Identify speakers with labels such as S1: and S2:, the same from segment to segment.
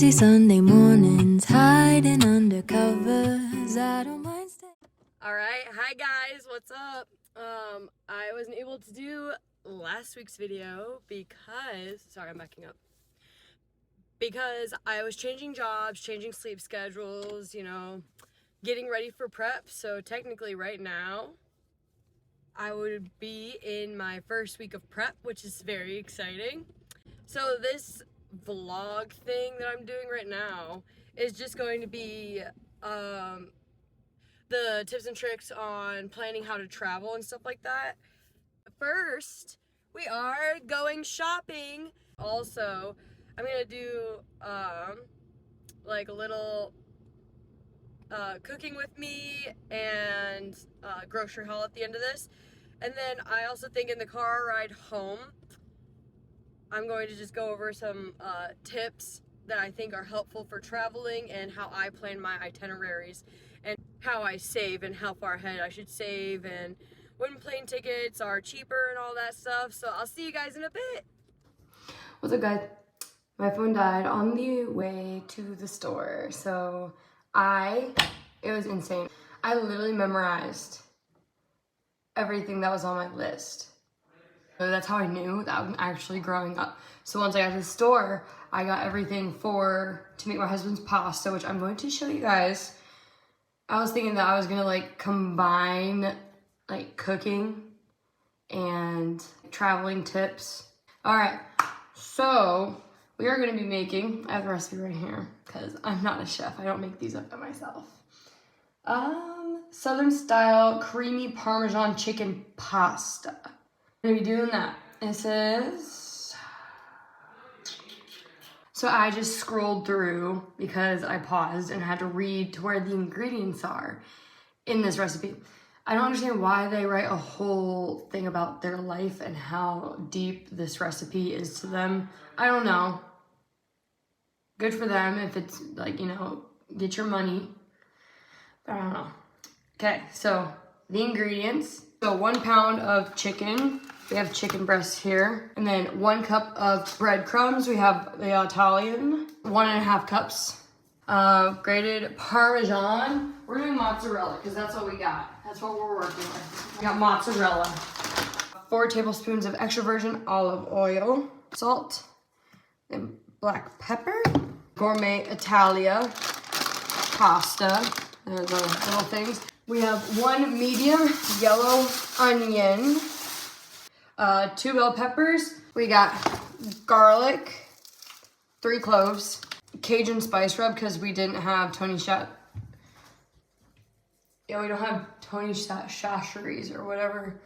S1: lazy Sunday mornings, hiding under covers. I don't mind staying.
S2: All right, hi guys, what's up? I wasn't able to do last week's video because, sorry, I'm backing up. Because I was changing jobs, changing sleep schedules, you know, getting ready for prep. So technically right now, I would be in my first week of prep, which is very exciting. So this vlog thing that I'm doing right now is just going to be the tips and tricks on planning how to travel and stuff like that. First, we are going shopping. Also, I'm gonna do like a little cooking with me and grocery haul at the end of this. And then I also think in the car ride home, I'm going to just go over some tips that I think are helpful for traveling and how I plan my itineraries and how I save and how far ahead I should save and when plane tickets are cheaper and all that stuff. So I'll see you guys in a bit.
S3: What's up, guys? My phone died on the way to the store, so it was insane. I literally memorized everything that was on my list. So that's how I knew that I'm actually growing up. So once I got to the store, I got everything to make my husband's pasta, which I'm going to show you guys. I was thinking that I was gonna like combine like cooking and traveling tips. All right, so we are gonna be making, I have the recipe right here because I'm not a chef. I don't make these up by myself. Southern style creamy Parmesan chicken pasta. I'm gonna be doing that. It says, so I just scrolled through because I paused and had to read to where the ingredients are in this recipe. I don't understand why they write a whole thing about their life and how deep this recipe is to them. I don't know. Good for them if it's like, you know, get your money. But I don't know. Okay, so the ingredients. So 1 pound of chicken. We have chicken breasts here. And then 1 cup of breadcrumbs. We have the Italian. 1.5 cups of grated Parmesan. We're doing mozzarella because that's what we got. That's what we're working with. We got mozzarella. 4 tablespoons of extra virgin olive oil. Salt. And black pepper. Gourmet Italia pasta. There's the little things. We have 1 medium yellow onion. 2 bell peppers. We got garlic, 3 cloves, Cajun spice rub because we didn't have Tony we don't have Tony Chachere's or whatever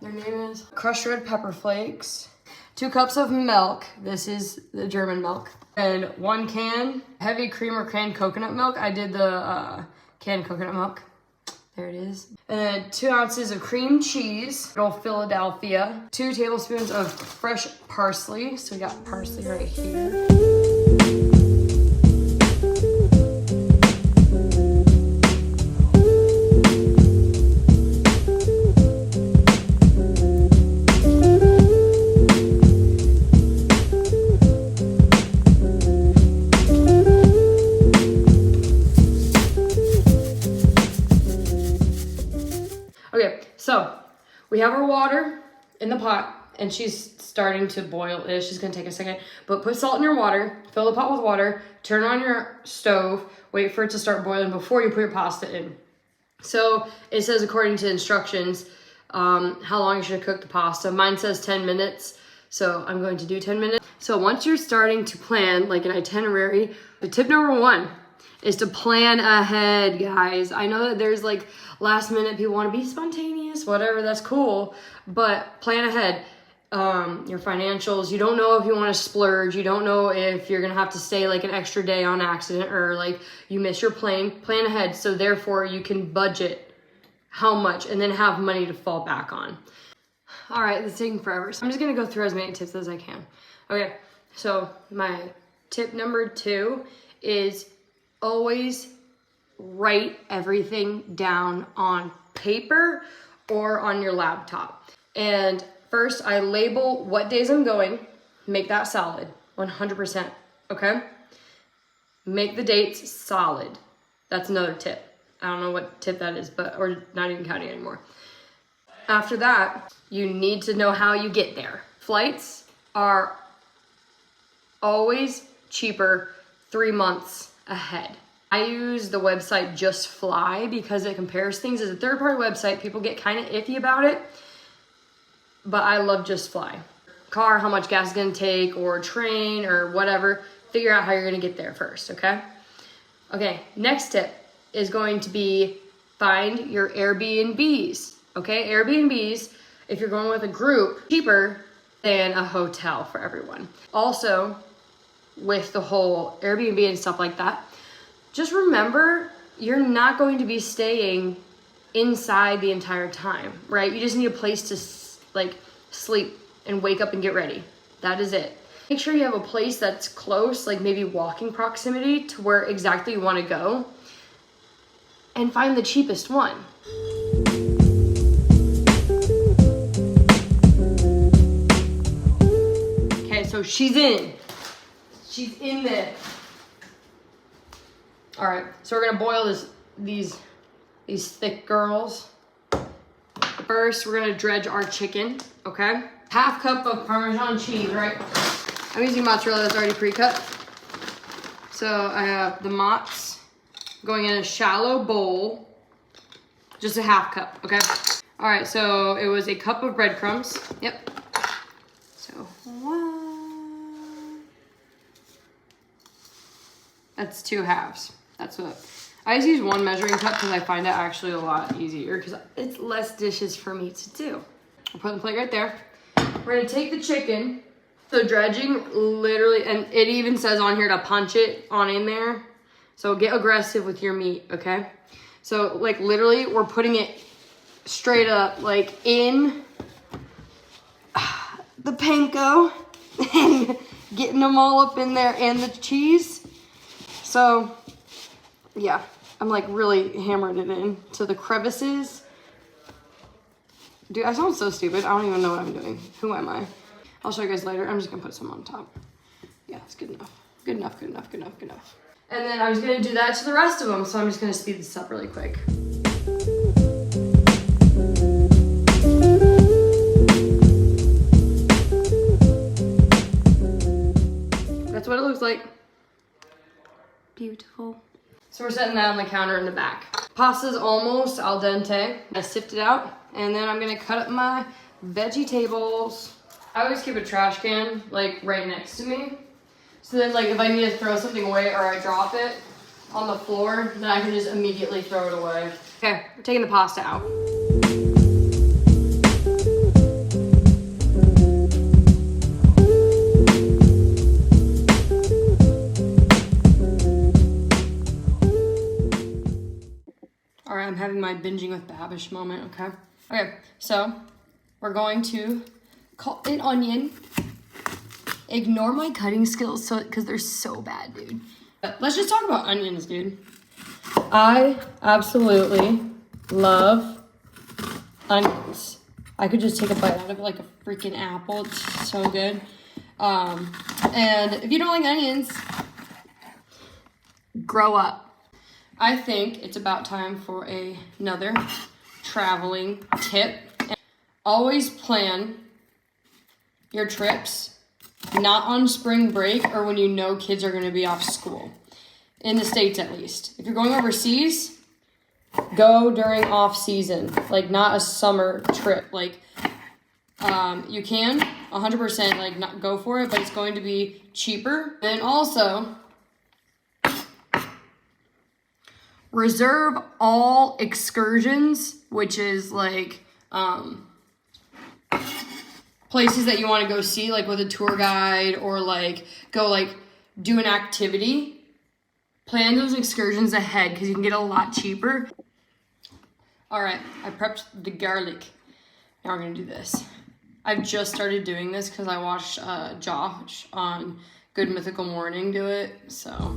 S3: their name is. Crushed red pepper flakes, 2 cups of milk. This is the German milk. And 1 can heavy cream or canned coconut milk. I did the canned coconut milk. There it is. And then 2 ounces of cream cheese, little Philadelphia, 2 tablespoons of fresh parsley. So we got parsley right here. Okay, so we have our water in the pot and she's starting to boil. It's just gonna take a second, but put salt in your water, fill the pot with water, turn on your stove, wait for it to start boiling before you put your pasta in. So it says according to instructions, how long you should cook the pasta. Mine says 10 minutes, so I'm going to do 10 minutes. So once you're starting to plan like an itinerary, the tip number 1 is to plan ahead, guys. I know that there's like last minute people want to be spontaneous, whatever, that's cool, but plan ahead. Your financials, you don't know if you want to splurge, you don't know if you're gonna have to stay like an extra day on accident or like you miss your plane. Plan ahead so therefore you can budget how much and then have money to fall back on. All right, this is taking forever, so I'm just gonna go through as many tips as I can. Okay, so my tip number 2 is always write everything down on paper or on your laptop. And first, I label what days I'm going, make that solid, 100%, okay? Make the dates solid. That's another tip. I don't know what tip that is, but or not even counting anymore. After that, you need to know how you get there. Flights are always cheaper 3 months ahead. I use the website Just Fly because it compares things. It's a third-party website. People get kind of iffy about it, but I love Just Fly. Car, how much gas is gonna take, or train, or whatever. Figure out how you're gonna get there first, okay? Okay, next tip is going to be find your Airbnbs, okay? Airbnbs, if you're going with a group, cheaper than a hotel for everyone. Also, with the whole Airbnb and stuff like that, just remember you're not going to be staying inside the entire time, right? You just need a place to like sleep and wake up and get ready. That is it. Make sure you have a place that's close, like maybe walking proximity to where exactly you want to go, and find the cheapest one. Okay, so she's in. She's in there. All right, so we're gonna boil these thick girls. First, we're gonna dredge our chicken, okay? Half cup of Parmesan cheese, right? I'm using mozzarella that's already pre-cut. So I have the mozz going in a shallow bowl, just a half cup, okay? All right, so it was a cup of breadcrumbs. Yep. So 1. That's 2 halves. That's what I just use 1 measuring cup because I find it actually a lot easier because it's less dishes for me to do. I'll put the plate right there. We're gonna take the chicken. So dredging literally, and it even says on here to punch it on in there. So get aggressive with your meat, okay? So like literally we're putting it straight up like in the panko and getting them all up in there and the cheese. So yeah, I'm like really hammering it in to the crevices. Dude, I sound so stupid. I don't even know what I'm doing. Who am I? I'll show you guys later. I'm just gonna put some on top. Yeah, it's good enough. Good enough, good enough, good enough, good enough. And then I was gonna do that to the rest of them, so I'm just gonna speed this up really quick. That's what it looks like. Beautiful. So we're setting that on the counter in the back. Pasta's almost al dente. I sift it out, and then I'm gonna cut up my vegetables. I always keep a trash can like right next to me. So then like if I need to throw something away or I drop it on the floor, then I can just immediately throw it away. Okay, we're taking the pasta out. All right, I'm having my binging with Babish moment, okay? Okay, so we're going to cut an onion. Ignore my cutting skills because they're so bad, dude. But let's just talk about onions, dude. I absolutely love onions. I could just take a bite out of it like a freaking apple. It's so good. And if you don't like onions, grow up. I think it's about time for another traveling tip. Always plan your trips not on spring break or when you know kids are going to be off school. In the States, at least. If you're going overseas, go during off season, like not a summer trip. Like you can 100% like not go for it, but it's going to be cheaper. And also reserve all excursions, which is like places that you want to go see, like with a tour guide, or like go like do an activity. Plan those excursions ahead because you can get a lot cheaper. All right, I prepped the garlic. Now we're gonna do this. I've just started doing this because I watched Josh on Good Mythical Morning do it, so.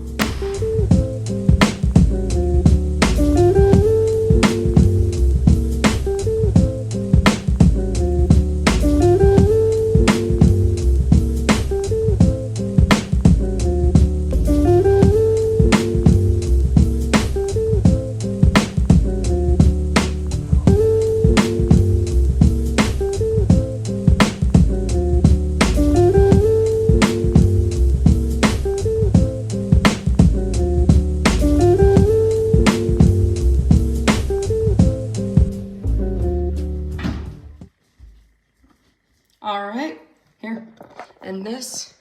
S3: And this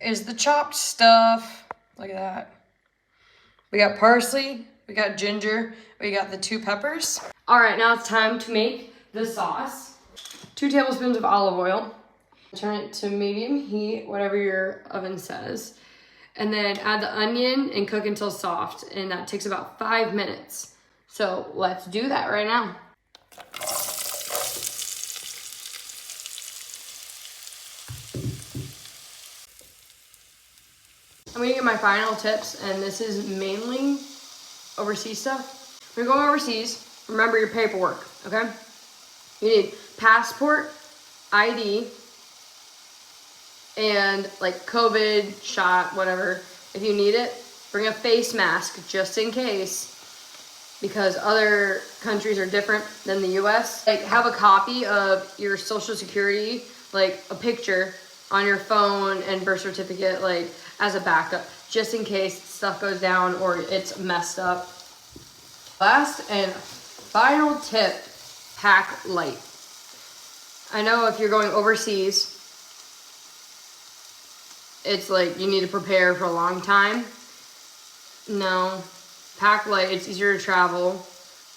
S3: is the chopped stuff. Look at that. We got parsley, we got ginger, we got the 2 peppers. All right, now it's time to make the sauce. 2 tablespoons of olive oil. Turn it to medium heat, whatever your oven says. And then add the onion and cook until soft. And that takes about 5 minutes. So let's do that right now. I'm gonna get my final tips, and this is mainly overseas stuff. When you're going overseas, remember your paperwork, okay? You need passport, ID, and like COVID shot, whatever. If you need it, bring a face mask just in case, because other countries are different than the US. Like, have a copy of your social security, like a picture on your phone and birth certificate, like as a backup, just in case stuff goes down or it's messed up. Last and final tip, pack light. I know if you're going overseas, it's like you need to prepare for a long time. No, pack light, it's easier to travel.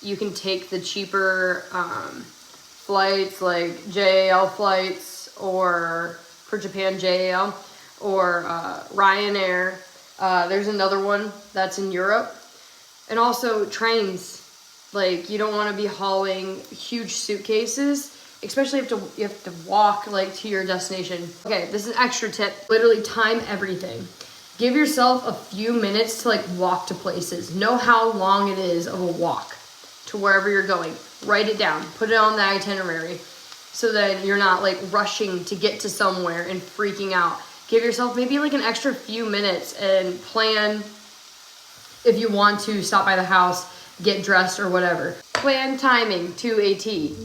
S3: You can take the cheaper flights, like JAL flights, or for Japan, JAL, or Ryanair. There's another one that's in Europe. And also trains. Like, you don't want to be hauling huge suitcases, especially if you have to walk like to your destination. Okay, this is an extra tip. Literally time everything. Give yourself a few minutes to like walk to places. Know how long it is of a walk to wherever you're going. Write it down. Put it on the itinerary, so then you're not like rushing to get to somewhere and freaking out. Give yourself maybe like an extra few minutes and plan if you want to stop by the house, get dressed or whatever. Plan timing to a T.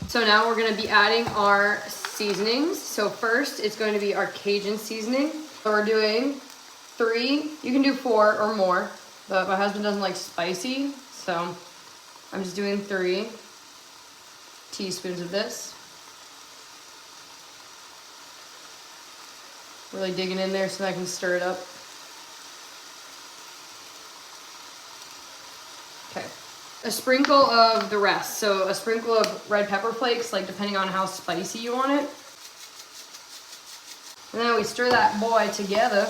S3: So now we're gonna be adding our seasonings. So first, it's going to be our Cajun seasoning. So we're doing 3, you can do 4 or more, but my husband doesn't like spicy, so I'm just doing 3 teaspoons of this. Really digging in there so that I can stir it up. Okay. A sprinkle of the rest. So a sprinkle of red pepper flakes, like depending on how spicy you want it. And then we stir that boy together.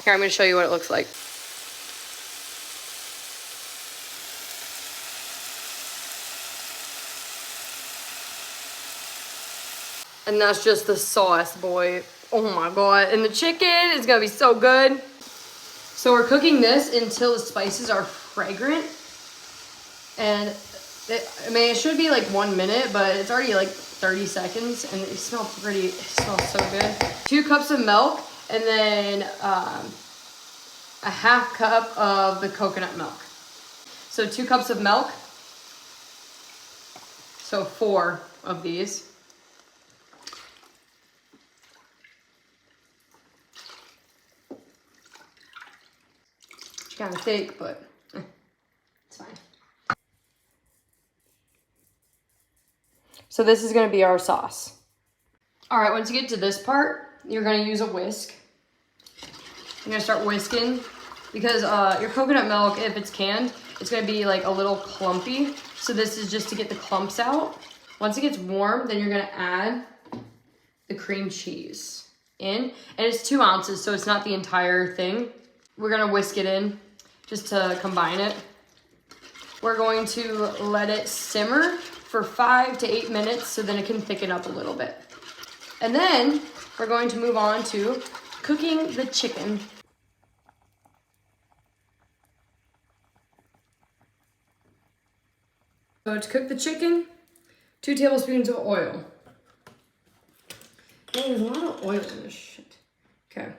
S3: Here, I'm gonna show you what it looks like. And that's just the sauce, boy. Oh my God. And the chicken is gonna be so good. So we're cooking this until the spices are fragrant. And it should be like 1 minute, but it's already like 30 seconds and it smells so good. 2 cups of milk, and then a half cup of the coconut milk. So 2 cups of milk. So 4 of these. It's kind of thick, but it's fine. So this is gonna be our sauce. All right, once you get to this part, you're gonna use a whisk. You're gonna start whisking because your coconut milk, if it's canned, it's gonna be like a little clumpy. So this is just to get the clumps out. Once it gets warm, then you're gonna add the cream cheese in. And it's 2 ounces, so it's not the entire thing. We're gonna whisk it in just to combine it. We're going to let it simmer for 5 to 8 minutes so then it can thicken up a little bit. And then we're going to move on to cooking the chicken. So to cook the chicken, 2 tablespoons of oil. Oh, there's a lot of oil in this shit. Okay.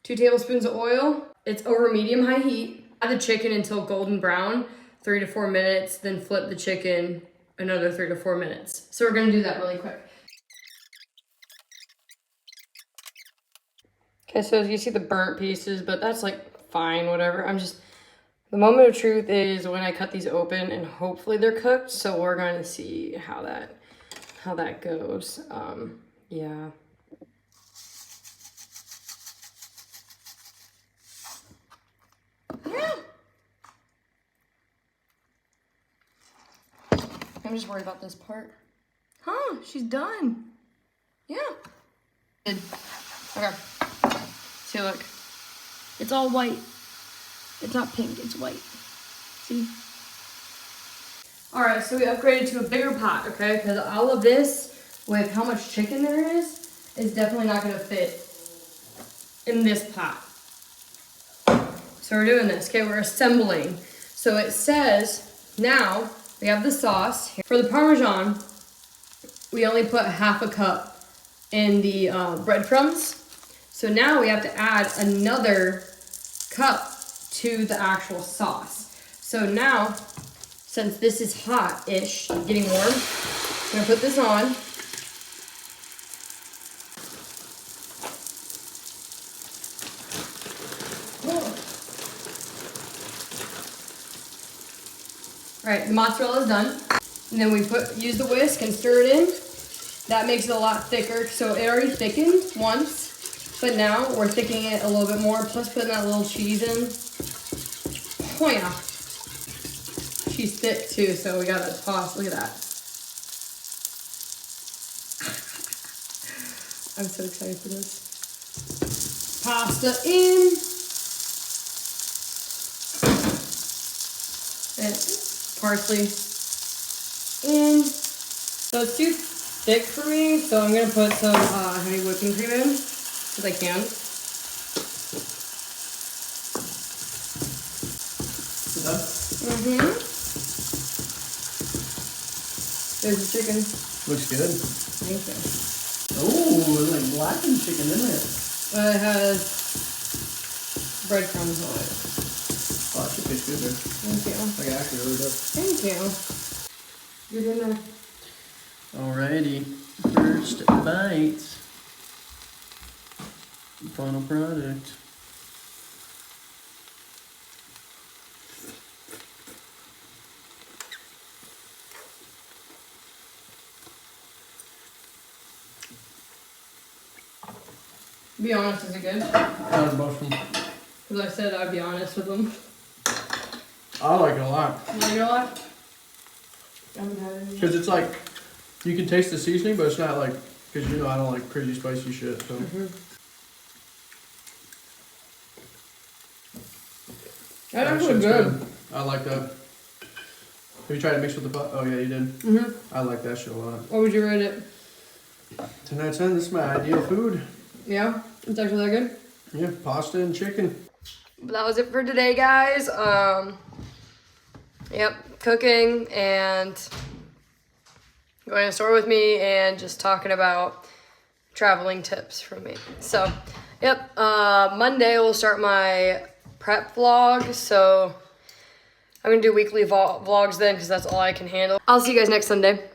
S3: 2 tablespoons of oil. It's over medium-high heat. Add the chicken until golden brown, 3 to 4 minutes, then flip the chicken another 3 to 4 minutes. So we're gonna do that really quick. Okay, so you see the burnt pieces, but that's like fine, whatever. The moment of truth is when I cut these open and hopefully they're cooked. So we're going to see how that goes. Yeah. I'm just worried about this part. Huh, she's done. Yeah. Good. Okay. See, look. It's all white. It's not pink, it's white. See? All right, so we upgraded to a bigger pot, okay? Because all of this, with how much chicken there is definitely not gonna fit in this pot. So we're doing this, okay? We're assembling. So it says, now we have the sauce. For the Parmesan, we only put half a cup in the breadcrumbs. So now we have to add another cup to the actual sauce. So now, since this is hot-ish, getting warm, I'm gonna put this on. All right, the mozzarella is done. And then we use the whisk and stir it in. That makes it a lot thicker. So it already thickened once, but now we're thickening it a little bit more, plus putting that little cheese in. Oh yeah. She's thick too, so we gotta toss. Look at that. I'm so excited for this. Pasta in. And parsley in. So it's too thick for me, so I'm gonna put some honey whipping cream in, because I can. Mm-hmm. There's the chicken.
S4: Looks good.
S3: Thank you.
S4: Oh, it's like blackened chicken, isn't it?
S3: It has breadcrumbs on it.
S4: Oh, that should taste good there.
S3: Thank you.
S4: Like actually really does.
S3: Thank you. Your dinner.
S4: Alrighty. First bites. Final product.
S3: Be honest, is it good?
S4: Not a mushroom.
S3: Because I said I'd be honest with them.
S4: I like it a lot.
S3: You like it a lot? I haven't had any.
S4: Because it's like, you can taste the seasoning, but it's not like, because you know I don't like crazy spicy shit, so.
S3: That's actually
S4: shit's
S3: good.
S4: I like that. Have you tried to mix with the pot? Oh yeah, you did.
S3: Mm-hmm.
S4: I like that shit a lot.
S3: What would you rate it?
S4: 10 out of 10, this is my ideal food.
S3: Yeah? It's actually that good?
S4: Yeah, pasta and chicken.
S3: But that was it for today, guys. Yep, cooking and going to the store with me and just talking about traveling tips from me. So, yep, Monday we'll start my prep vlog. So I'm gonna do weekly vlogs then because that's all I can handle. I'll see you guys next Sunday.